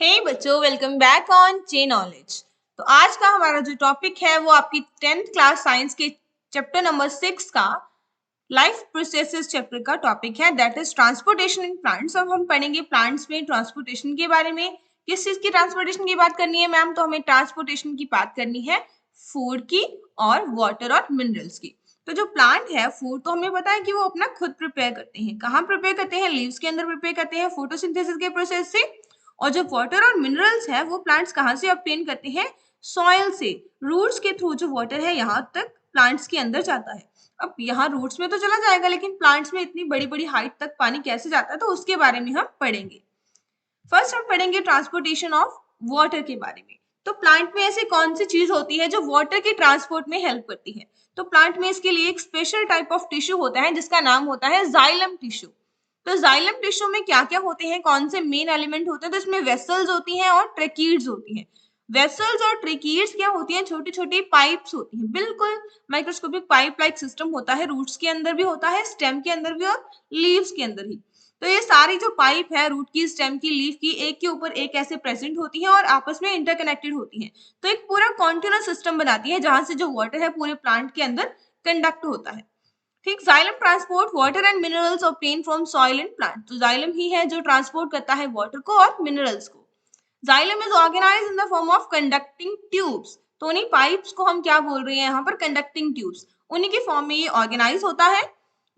हे बच्चों, welcome back on J knowledge. तो आज का हमारा जो टॉपिक है वो आपकी 10th क्लास साइंस के चैप्टर नंबर 6 का लाइफ प्रोसेसेस चैप्टर का टॉपिक है, that is transportation in plants. अब हम पढ़ेंगे प्लांट्स में ट्रांसपोर्टेशन के बारे में। किस चीज की ट्रांसपोर्टेशन की बात करनी है मैम? तो हमें ट्रांसपोर्टेशन की बात करनी है फूड की और वाटर और मिनरल्स की। तो जो प्लांट है फूड, तो हमें पता है कि वो अपना खुद प्रिपेयर करते हैं। कहाँ प्रिपेयर करते हैं? लीव्स के अंदर प्रिपेयर करते हैं फोटोसिंथेसिस के प्रोसेस से। और जो वाटर और मिनरल्स है वो प्लांट्स कहाँ से ऑब्टेन करते हैं? सॉइल से। रूट्स के थ्रू जो वाटर है यहाँ तक प्लांट्स के अंदर जाता है। अब यहाँ रूट्स में तो चला जाएगा, लेकिन प्लांट्स में इतनी बड़ी बड़ी हाइट तक पानी कैसे जाता है, तो उसके बारे में हम पढ़ेंगे। फर्स्ट हम पढ़ेंगे ट्रांसपोर्टेशन ऑफ वाटर के बारे में। तो प्लांट में ऐसी कौन सी चीज होती है जो वाटर के ट्रांसपोर्ट में हेल्प करती है? तो प्लांट में इसके लिए एक स्पेशल टाइप ऑफ टिश्यू होता है जिसका नाम होता है जाइलम टिश्यू। तो जाइलम टिश्यू में क्या क्या होते हैं, कौन से मेन एलिमेंट होते हैं? तो इसमें वेसल्स होती हैं और ट्रेकीड्स होती हैं। वेसल्स और ट्रेकीड्स क्या होती हैं? छोटी छोटी पाइप्स होती हैं, बिल्कुल माइक्रोस्कोपिक पाइप लाइक सिस्टम होता है। रूट्स के अंदर भी होता है, स्टेम के अंदर भी और लीव्स के अंदर ही। तो ये सारी जो पाइप है रूट की, स्टेम की, लीफ की, एक के ऊपर एक ऐसे प्रेजेंट होती है और आपस में इंटरकनेक्टेड होती है। तो एक पूरा कॉन्टिन्यूअस सिस्टम बनाती है जहां से जो वाटर है पूरे प्लांट के अंदर कंडक्ट होता है। ठीक, xylem transport water and minerals obtain from soil and plant. तो जाइलम ही है जो ट्रांसपोर्ट करता है वाटर को और मिनरल्स को। Xylem is organised in the form of conducting tubes. तो उन्हीं पाइप्स को हम क्या बोल रहे हैं यहाँ पर? Conducting tubes. उन्हीं के फॉर्म में ये ऑर्गेनाइज होता है।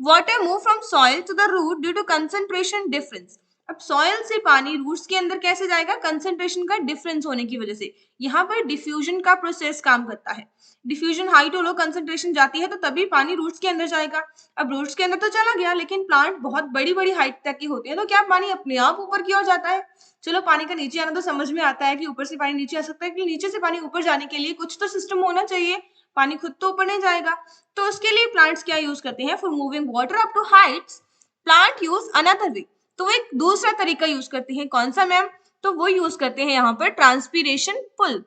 Water move from soil to the root due to concentration difference. अब सॉइल से पानी रूट्स के अंदर कैसे जाएगा? कंसंट्रेशन का डिफरेंस होने की वजह से। यहाँ पर डिफ्यूजन का प्रोसेस काम करता है। Diffusion high to low concentration जाती है तो तभी पानी रूट्स के अंदर जाएगा। अब रूट्स के अंदर तो चला गया, लेकिन प्लांट बहुत बड़ी बड़ी हाइट तक की होती है, तो क्या पानी अपने आप ऊपर की ओर जाता है? चलो, पानी का नीचे आना तो समझ में आता है कि ऊपर से पानी नीचे आ सकता है, कि नीचे से पानी ऊपर जाने के लिए कुछ तो सिस्टम होना चाहिए। पानी खुद तो ऊपर नहीं जाएगा। तो उसके लिए प्लांट्स क्या यूज करते हैं? For moving water up to heights plant use another way. तो एक दूसरा तरीका यूज करते हैं। कौन सा मैम? तो वो यूज करते हैं यहाँ पर ट्रांसपीरेशन पुल।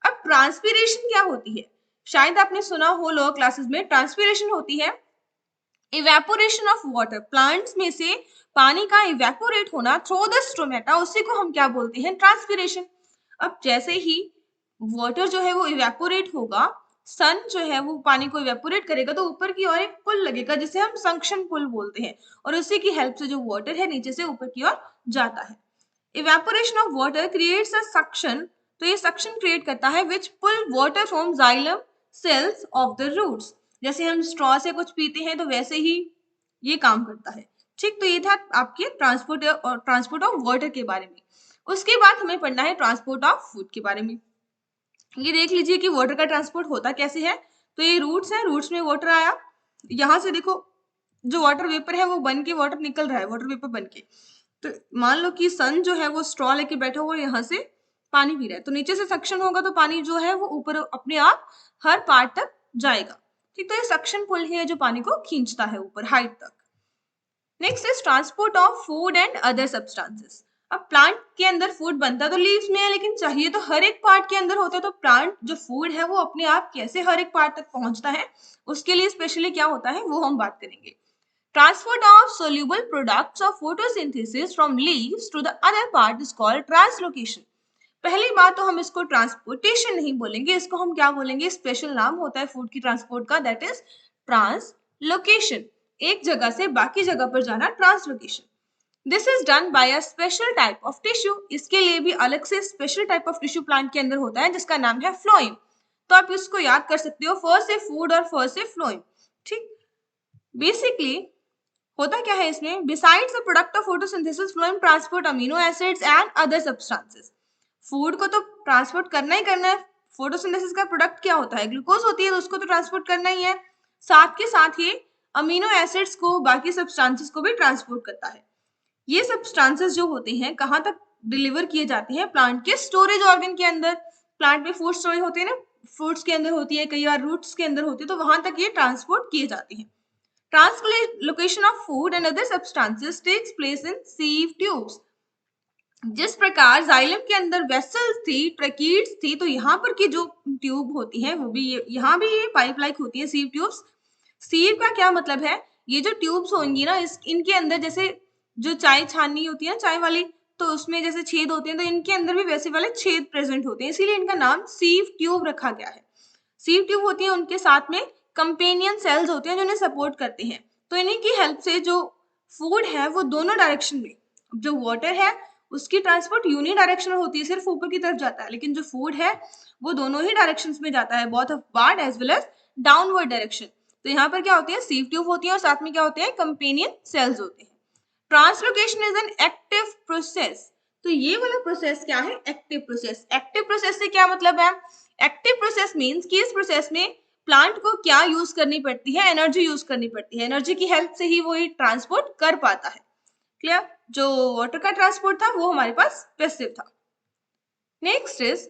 अब ट्रांसपीरेशन क्या होती है? शायद आपने सुना हो लोअर क्लासेस में। ट्रांसपीरेशन होती है इवेपोरेशन ऑफ वाटर। प्लांट्स में से पानी का इवेपोरेट होना थ्रू द स्टोमेटा, उसी को हम क्या बोलते हैं? ट्रांसपीरेशन। अब जैसे ही वाटर जो है वो इवेपोरेट होगा, सन जो है वो पानी को इवेपोरेट करेगा, तो ऊपर की ओर एक पुल लगेगा जिसे हम सक्शन पुल बोलते हैं, और उसी की हेल्प से जो वाटर है नीचे से ऊपर की ओर जाता है। Evaporation of water creates a suction. तो ये सक्शन क्रिएट करता है which pull water from xylem cells of the roots. जैसे हम स्ट्रॉ से कुछ पीते हैं तो वैसे ही ये काम करता है। ठीक, तो ये था आपके ट्रांसपोर्ट ऑफ वाटर के बारे में। उसके बाद हमें पढ़ना है ट्रांसपोर्ट ऑफ फूड के बारे में। ये देख लीजिए कि वाटर का ट्रांसपोर्ट होता कैसे है। तो ये रूट्स है, रूट्स में वाटर आया, यहाँ से देखो जो वाटर वेपर है वो बन के वाटर निकल रहा है, वाटर वेपर बन के। तो मान लो कि सन जो है वो स्ट्रॉ लेके बैठा हुआ यहाँ से पानी पी रहा है, तो नीचे से सक्शन होगा तो पानी जो है वो ऊपर अपने आप हर पार्ट तक जाएगा। ठीक, तो ये सक्शन पुल है जो पानी को खींचता है ऊपर हाइट तक। Next is transport of food and other substances. अब प्लांट के अंदर फूड बनता तो लीव्स में है, लेकिन चाहिए तो हर एक पार्ट के अंदर होता है। तो प्लांट जो फूड है वो अपने आप कैसे हर एक पार्ट तक पहुंचता है, उसके लिए स्पेशली क्या होता है वो हम बात करेंगे। Transport of soluble products of photosynthesis from leaves to the other part is called translocation. पहली बात तो हम इसको ट्रांसपोर्टेशन नहीं बोलेंगे, इसको हम क्या बोलेंगे? स्पेशल नाम होता है फूड की ट्रांसपोर्ट का, दैट इज ट्रांसलोकेशन। एक जगह से बाकी जगह पर जाना, translocation. This is done by a special type of tissue. इसके लिए भी अलग से special type of tissue plant के अंदर होता है जिसका नाम है फ्लोएम। तो आप इसको याद कर सकते हो, फर्स्ट से फूड और फर्स्ट से फ्लोएम। ठीक, बेसिकली होता क्या है इसमें? Besides the product of photosynthesis phloem transport amino acids and other substances. Food को तो ट्रांसपोर्ट करना ही करना है। फोटोसिंथेसिस का प्रोडक्ट क्या होता है? ग्लूकोज होती है, तो उसको तो ट्रांसपोर्ट करना ही है। साथ के साथ ये अमीनो एसिड्स को, बाकी सब्सटेंसेस को भी ट्रांसपोर्ट करता है। ये सब्सटेंसेस जो होते हैं कहाँ तक डिलीवर किए जाते हैं? प्लांट के स्टोरेज ऑर्गन के अंदर। प्लांट में फूड स्टोरेज होते हैं ना, फ्रूट्स के अंदर होती है, कई बार रूट्स के अंदर होती है, तो वहां तक ये ट्रांसपोर्ट किए जाते हैं। Translocation of food and other substances takes place in sieve tubes. जिस प्रकार जाइलम के अंदर वेसल्स थी, ट्रैकीड्स थी, तो यहाँ पर की जो ट्यूब होती है वो भी यहाँ भी ये पाइप लाइक होती है, सीव ट्यूब्स। सीव का क्या मतलब है? ये जो ट्यूब्स होंगी ना, इनके अंदर जैसे जो चाय छाननी होती है ना, चाय वाली, तो उसमें जैसे छेद होते हैं, तो इनके अंदर भी वैसे वाले छेद प्रेजेंट होते हैं, इसीलिए इनका नाम सीव ट्यूब रखा गया है। सीव ट्यूब होती है, उनके साथ में कंपेनियन सेल्स होते हैं जो इन्हें सपोर्ट करते हैं। तो इन्हीं की हेल्प से जो फूड है वो दोनों डायरेक्शन में, जो वाटर है उसकी ट्रांसपोर्ट यूनि डायरेक्शनल होती है, सिर्फ ऊपर की तरफ जाता है, लेकिन जो फूड है वो दोनों ही डायरेक्शंस में जाता है, both upward as well as downward direction. तो यहाँ पर क्या होती है, सीव ट्यूब होती है और साथ में क्या होते हैं, कंपेनियन सेल्स होते हैं। Translocation is an active process. तो ये वाला प्रोसेस क्या है, एक्टिव प्रोसेस। एक्टिव प्रोसेस से क्या मतलब है, एक्टिव प्रोसेस मींस कि इस प्रोसेस में प्लांट को क्या यूज करनी पड़ती है, एनर्जी यूज करनी पड़ती है, एनर्जी की हेल्प से ही वो ये ट्रांसपोर्ट कर पाता है। क्लियर। जो वाटर का ट्रांसपोर्ट था वो हमारे पास पैसिव था। Next is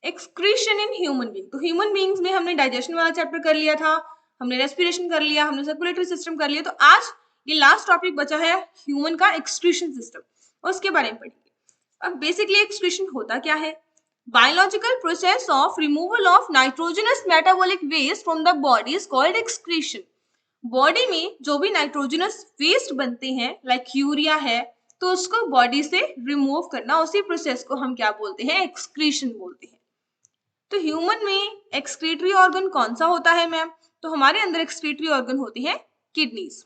excretion in human being. तो ह्यूमन बीइंग्स में हमने डाइजेशन वाला चैप्टर कर लिया था, हमने रेस्पिरेशन कर लिया, हमने सर्कुलेटरी सिस्टम कर लिया। तो आज ये लास्ट टॉपिक बचा है ह्यूमन का एक्सक्रीशन सिस्टम, और उसके बारे में पढ़ेंगे। अब बेसिकली एक्सक्रीशन होता क्या है, biological process of removal of nitrogenous metabolic waste from the body is called excretion. Body में जो भी नाइट्रोजनस वेस्ट बनते हैं लाइक यूरिया है, तो उसको बॉडी से रिमूव करना, उसी प्रोसेस को हम क्या बोलते हैं, एक्सक्रीशन बोलते हैं। तो ह्यूमन में एक्सक्रीटरी ऑर्गन कौन सा होता है मैम, तो हमारे अंदर एक्सक्रीटरी ऑर्गन होती है किडनीज।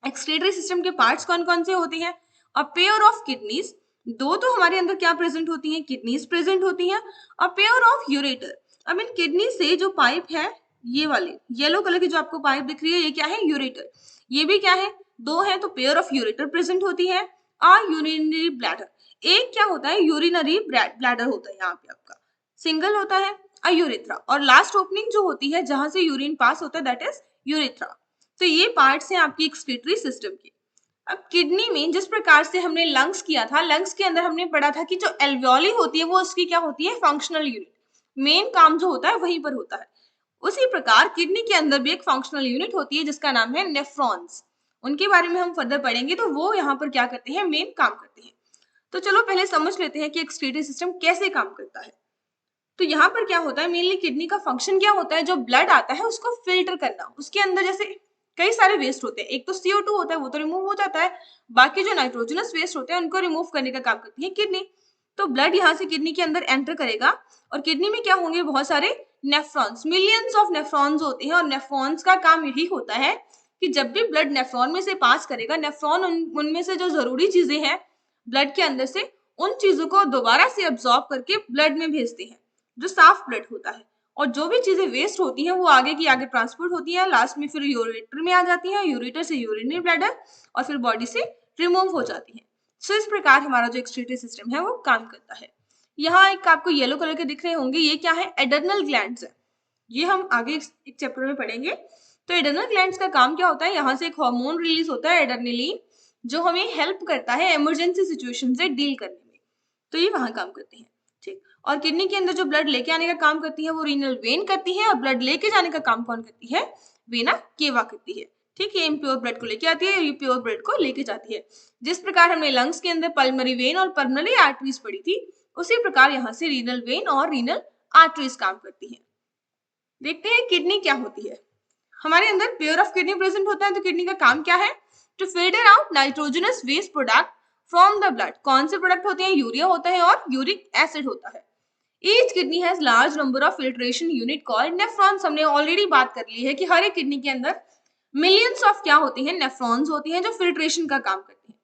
एक्सक्रीटरी सिस्टम के पार्ट्स कौन कौन से होते हैं, अ पेयर ऑफ किडनीज, दो तो हमारे अंदर क्या प्रेजेंट होती हैं, किडनीज प्रेजेंट होती हैं, अ पेयर ऑफ यूरेटर। अब इन किडनी से जो पाइप है, ये वाले येलो कलर की जो आपको पाइप दिख रही है, ये क्या है, यूरेटर। ये भी क्या है, दो है, तो पेयर ऑफ यूरेटर प्रेजेंट होती है। आ यूरिनरी ब्लैडर, एक क्या होता है, यूरिनरी ब्लैडर होता है, यहाँ पे आपका सिंगल होता है, अ यूरेथ्रा, और लास्ट ओपनिंग जो होती है जहां से यूरिन पास होता है, दैट इज यूरेथ्रा। तो ये पार्ट्स हैं आपकी एक्सक्रीटरी सिस्टम के। अब किडनी में जिस प्रकार से हमने लंग्स किया था, लंग्स के अंदर हमने पढ़ा था कि जो एल्वियोली होती है वो उसकी क्या होती है, फंक्शनल यूनिट, मेन काम जो होता है वहीं पर होता है। उसी प्रकार किडनी के अंदर भी एक फंक्शनल यूनिट होती है जिसका नाम है नेफ्रॉन्स। उनके बारे में हम फर्दर पढ़ेंगे, तो वो यहाँ पर क्या करते हैं, मेन काम करते हैं। तो चलो पहले समझ लेते हैं कि एक्सक्रीटरी सिस्टम कैसे काम करता है। तो यहाँ पर क्या होता है, मेनली किडनी का फंक्शन क्या होता है, जो ब्लड आता है उसको फिल्टर करना। उसके अंदर जैसे कई सारे वेस्ट होते हैं, एक तो CO2 होता है, वो तो रिमूव हो जाता है, बाकी जो नाइट्रोजनस वेस्ट होते हैं उनको रिमूव करने का काम करती है किडनी। तो ब्लड यहाँ से किडनी के अंदर एंटर करेगा, और किडनी में क्या होंगे, बहुत सारे नेफ्रॉन्स, मिलियंस ऑफ नेफ्रॉन्स होते हैं, और नेफ्रॉन्स का काम यही होता है कि जब भी ब्लड नेफ्रॉन में से पास करेगा, नेफ्रॉन उनमें से जो जरूरी चीजें हैं ब्लड के अंदर से, उन चीजों को दोबारा से अब्सॉर्ब करके ब्लड में भेजते हैं, जो साफ ब्लड होता है। और जो भी चीजें वेस्ट होती हैं वो आगे की आगे ट्रांसपोर्ट होती है, लास्ट में फिर यूरेटर में आ जाती है, यूरेटर से यूरिनरी ब्लैडर, और फिर बॉडी से रिमूव हो जाती है। सो इस प्रकार हमारा जो एक्सक्रीटरी सिस्टम है वो काम करता है। यहाँ एक आपको येलो कलर के दिख रहे होंगे, ये क्या है, एडर्नल ग्लैंड्स है। ये हम आगे एक चैप्टर में पढ़ेंगे। तो एडर्नल ग्लैंड्स का काम क्या होता है, यहाँ से एक हार्मोन रिलीज होता है एडर्नलिन, जो हमें हेल्प करता है इमरजेंसी सिचुएशन से डील करने में। तो ये वहां काम करते हैं, ठीक। और किडनी के अंदर जो ब्लड लेके आने का काम करती है वो रीनल वेन करती है, और ब्लड लेके जाने का काम कौन करती है, वेना केवा करती है, ठीक। ये इम्प्योर ब्लड को लेके आती है, ये प्योर ब्लड को लेके जाती है। जिस प्रकार हमने लंग्स के अंदर पल्मोनरी वेन और पल्मोनरी आर्टरीज पढ़ी थी, उसी प्रकार यहाँ से रीनल वेन और रीनल आर्टरीज काम करती है। देखते हैं किडनी क्या होती है। हमारे अंदर पेयर ऑफ किडनी प्रेजेंट होता है, तो किडनी का काम क्या है, to filter out nitrogenous waste product from the blood. कौन से प्रोडक्ट होते हैं, यूरिया होता है और यूरिक एसिड होता है। Each kidney has large number of filtration unit called nephrons. हमने ऑलरेडी बात कर ली है कि हर एक किडनी के अंदर मिलियंस ऑफ क्या होती हैं, नेफ्रॉन्स होती हैं, जो फिल्ट्रेशन का काम करती हैं।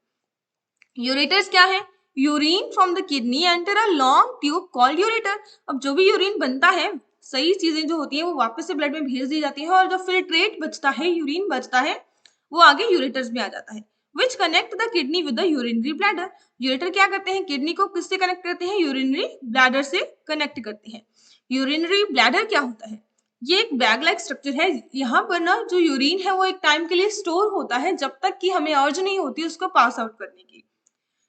यूरेटर्स क्या है, urine from the kidney enter a long tube called ureter. अब जो भी यूरिन बनता है, सही चीजें जो होती हैं वो वापस से ब्लड में भेज दी जाती है, और जो फिल्ट्रेट बचता है, यूरिन बचता है, वो आगे यूरेटर्स में आ जाता है, which connect the kidney with the urinary bladder. Ureter क्या करते हैं, किडनी को किससे कनेक्ट करते हैं, यूरिनरी ब्लैडर से कनेक्ट करते हैं। यूरिनरी ब्लैडर क्या होता है, ये एक बैग लाइक स्ट्रक्चर है। यहाँ पर ना जो यूरिन है वो एक टाइम के लिए स्टोर होता है, जब तक कि हमें अर्ज नहीं होती उसको पास आउट करने की।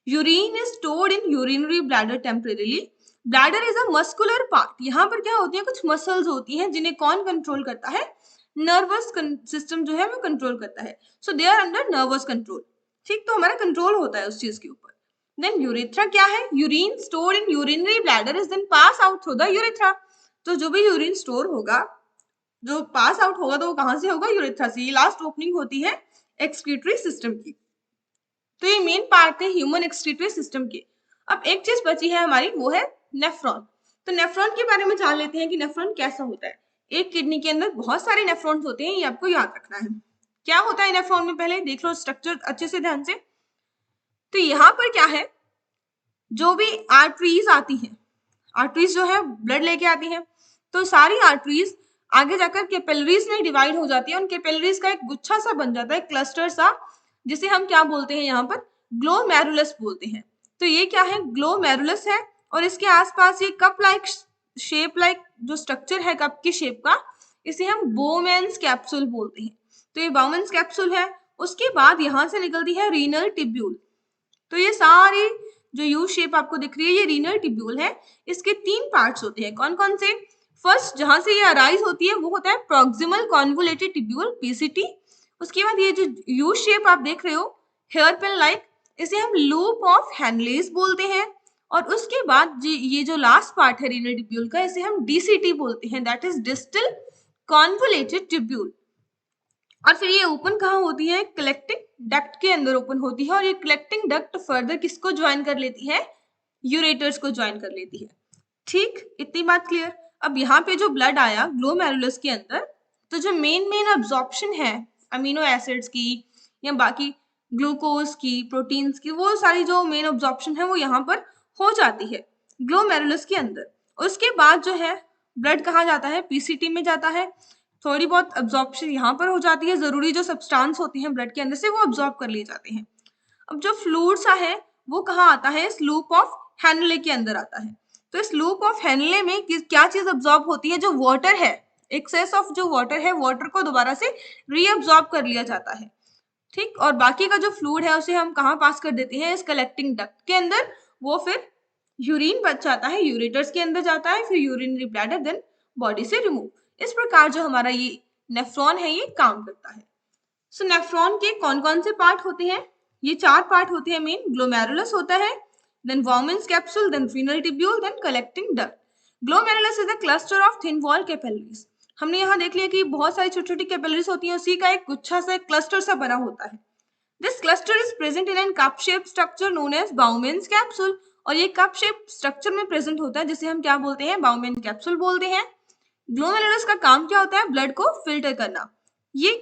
Urine is stored in urinary bladder temporarily. Bladder is a muscular part. यहाँ पर क्या होती है, कुछ मसल्स होती हैं जिन्हें कौन कंट्रोल करता है, नर्वस सिस्टम जो है वो कंट्रोल करता है। So they are under nervous control, ठीक। तो हमारा कंट्रोल होता है उस चीज के ऊपर। देन यूरेथ्रा क्या है, urine stored in urinary bladder is then pass out through the urethra. तो जो भी यूरिन स्टोर होगा, जो पास आउट होगा, तो वो कहां से होगा, यूरेथ्रा से। ये लास्ट ओपनिंग होती है एक्सक्रीटरी सिस्टम की। तो ये मेन पार्ट है ह्यूमन एक्सक्रीटरी सिस्टम के। अब एक चीज बची है हमारी, वो है नेफ्रॉन। तो नेफ्रॉन के बारे में जान लेते हैं कि नेफ्रॉन कैसा होता है। एक किडनी के अंदर बहुत सारे नेफ्रॉन्स होते हैं, ये आपको याद रखना है। क्या होता है नेफ्रॉन में, पहले देख लो स्ट्रक्चर अच्छे से ध्यान से। तो यहाँ पर क्या है, जो भी आर्टरीज आती हैं, आर्टरीज जो है ब्लड लेके आती हैं, तो सारी आर्टरीज आगे जाकर कैपिलरीज में डिवाइड हो जाती है। उन कैपिलरीज का एक गुच्छा सा बन जाता है, क्लस्टर सा, जिसे हम क्या बोलते हैं यहाँ पर, ग्लोमेरुलस बोलते हैं। तो ये क्या है, ग्लोमेरुलस है, और इसके आसपास ये कप लाइक शेप लाइक जो स्ट्रक्चर है कप की शेप का, इसे हम बोमेन्स कैप्सूल बोलते हैं। तो ये बाउमेन्स कैप्सूल है। उसके बाद यहाँ से निकलती है रीनल टिब्यूल। तो ये सारी जो यू शेप आपको दिख रही है, ये रीनल टिब्यूल है। इसके 3 पार्ट्स होते हैं। कौन कौन से? फर्स्ट जहां से ये अराइज होती है वो होता है प्रॉक्सिमल कॉन्वोलेटेड टिब्यूल, पीसीटी। उसके बाद ये जो यू शेप आप देख रहे हो हेयर पिन लाइक, इसे हम लूप ऑफ हेनलेस बोलते हैं। और उसके बाद ये जो लास्ट पार्ट है रीनल टिब्यूल का, इसे हम डीसीटी बोलते हैं, that is distal convoluted tubule. और फिर ये ओपन कहाँ होती है, कलेक्टिंग डक्ट के अंदर ओपन होती है। और ये कलेक्टिंग डक्ट फर्दर किसको ज्वाइन कर लेती है, यूरेटर्स को ज्वाइन कर लेती है। ठीक, इतनी बात क्लियर। अब यहाँ पे जो ब्लड आया ग्लोमेरुलस के अंदर, तो जो मेन अब्जॉर्प्शन है अमीनो एसिड्स की या बाकी ग्लूकोज की, प्रोटीन्स की, वो सारी जो मेन अब्जॉर्प्शन है वो यहाँ पर हो जाती है ग्लोमेरुलस के अंदर। उसके बाद जो है ब्लड कहाँ जाता है, पीसीटी में जाता है। थोड़ी बहुत अब्जॉर्प्शन यहाँ पर हो जाती है, जरूरी जो सब्सटेंस होती हैं ब्लड के अंदर से वो अब्जॉर्ब कर लिए जाते हैं। अब जो फ्लूइड सा है वो कहाँ आता है, इस लूप ऑफ हेनले के अंदर आता है। तो इस लूप ऑफ हेनले में क्या चीज अब्जॉर्ब होती है, जो वाटर है, एक्सेस ऑफ जो वाटर है, वाटर को दोबारा से रीअब्जॉर्ब कर लिया जाता है। ठीक, और बाकी का जो फ्लूइड है उसे हम कहाँ पास कर देते हैं, इस कलेक्टिंग डक्ट के अंदर। वो फिर यूरिन बच जाता है, यूरेटर्स के अंदर जाता है, फिर यूरिनरी ब्लैडर, देन बॉडी से रिमूव। इस प्रकार जो हमारा ये नेफ्रॉन है ये काम करता है। सो नेफ्रॉन के कौन कौन से पार्ट होते हैं, ये 4 पार्ट होते हैं मेन। ग्लोमेरुलस होता है, then Bowman's capsule, then renal tubule, then collecting duct. Glomerulus is a cluster of thin wall capillaries. हमने यहाँ देख लिया कि बहुत सारी छोटी छोटी कैपिलरीज होती हैं, उसी का एक गुच्छा सा, एक क्लस्टर सा बना होता है। This cluster is present in an cup shape structure known as Bowman's capsule. और ये कप शेप स्ट्रक्चर में प्रेजेंट होता है, जिसे हम क्या बोलते हैं, बाउमेन कैप्सूल बोलते हैं। ग्लोमेरुलस का काम क्या होता है, ब्लड को फिल्टर करना। ये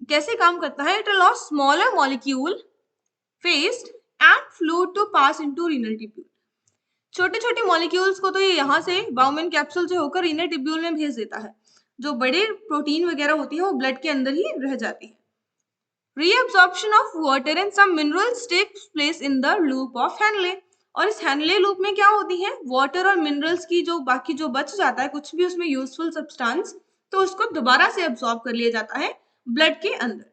कैसे काम करता है, it allows smaller molecule faced and fluid to pass into renal tubule. छोटे छोटे मॉलिक्यूल्स को तो ये यहाँ से बाउमेन कैप्सूल से होकर रीनल टिब्यूल में भेज देता है। जो बड़े प्रोटीन वगैरह होती है वो ब्लड के अंदर ही रह जाती है। Reabsorption of water and some minerals takes place in the loop of Henle। और इस हेनले लूप में क्या होती है, वाटर और मिनरल्स की जो बाकी जो बच जाता है कुछ भी उसमें यूजफुल सब्सटेंस, तो उसको दोबारा से अब्सॉर्ब कर लिया जाता है ब्लड के अंदर।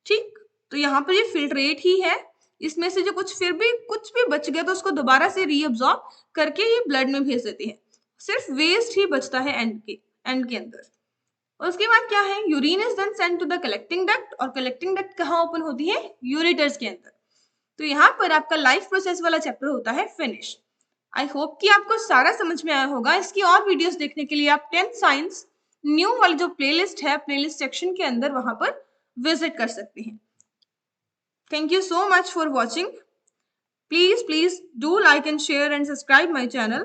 ठीक, तो यहाँ पर ये फिल्ट्रेट ही है, इसमें से जो कुछ फिर भी कुछ भी बच गया तो उसको दोबारा से रीअब्सॉर्ब करके ये ब्लड में भेज देते हैं। सिर्फ वेस्ट ही बचता है एंड के अंदर। उसके बाद क्या है, urine is then sent to the collecting duct. और कलेक्टिंग डक्ट कहाँ ओपन होती है, यूरेटर्स के अंदर। तो यहाँ पर आपका लाइफ प्रोसेस वाला चैप्टर होता है फिनिश। आई होप कि आपको सारा समझ में आया होगा। इसकी और वीडियोस देखने के लिए आप 10th साइंस न्यू वाली जो प्लेलिस्ट है, प्लेलिस्ट सेक्शन के अंदर वहां पर विजिट कर सकते हैं। Thank you so much for watching. Please do like and share and subscribe my channel.